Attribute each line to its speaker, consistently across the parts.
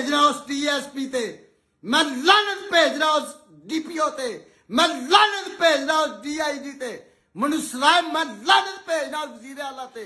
Speaker 1: भेज रहा उस DSP ते, मैं लानत भेज रहा उस DPO ते, मैं लानत भेज रहा उस DIG ते, मनु सलाह मैं लानत भेज रहा उस वज़ीर आला ते।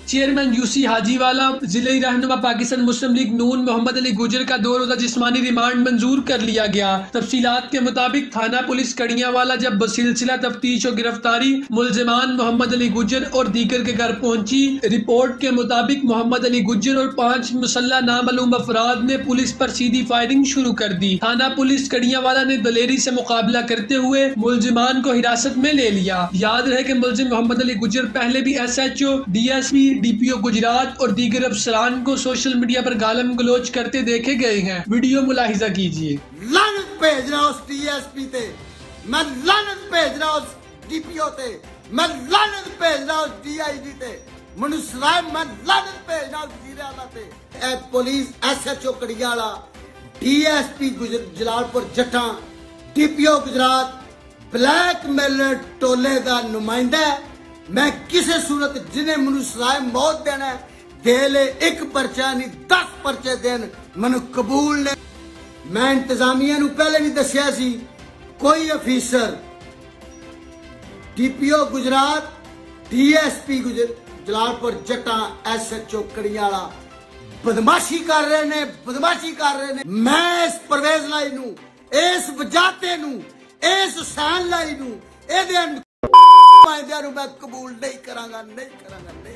Speaker 2: चेयरमैन यूसी हाजीवाला जिले रहनुमा पाकिस्तान मुस्लिम लीग नून मोहम्मद अली गुजर का 2 रोजा जिस्मानी रिमांड मंजूर कर लिया गया। तफसीलात के मुताबिक थाना पुलिस कड़ियावाला जब बसिलसिला तफ्तीश और गिरफ्तारी मुलजिमान मोहम्मद अली गुजर और दीगर के घर पहुंची। रिपोर्ट के मुताबिक मोहम्मद अली गुजर और 5 मुसल्ला नामालूम अफराद ने पुलिस पर सीधी फायरिंग शुरू कर दी। थाना पुलिस कड़ियावाला ने दलेरी से मुकाबला करते हुए मुलजिमान को हिरासत में ले लिया। याद रहे कि मुलजिम मोहम्मद अली गुजर पहले भी SHO, DSP, DPO गुजरात और दीगर अफसरान को सोशल मीडिया पर गालम गलोच करते देखे गए हैं। वीडियो मुलाहिजा कीजिए।
Speaker 1: लानत भेज रहा उस DSP ते, मैं लानत भेज रहा उस DPO ते, मैं लानत भेज रहा उस DIG ते, मनु सलाह मैं लानत भेज रहा उस वज़ीर आला ते। पुलिस SHO कड़ियाला, DSP जलालपुर जट्टा, DPO गुजरात ब्लैकमेलर टोले का नुमाइंदा है। मैं किसी सूरत जिन्हें मनु सलाह मौत देना है दे ले, 1 परचा नहीं 10 परचे देन मनु कबूल ने। मैं इंतजामिया नू पहले भी दसिया सी, कोई officer DPO Gujarat, DSP Jalalpur जट्टा, SHO कड़ियाला बदमाशी कर रहे ने, बदमाशी कर रहे ने। मैं इस परवेज लाई नू, इस वजाते नू, इस हुसैन लाई नू, मैं कबूल नहीं करांगा, नहीं करांगा, नहीं।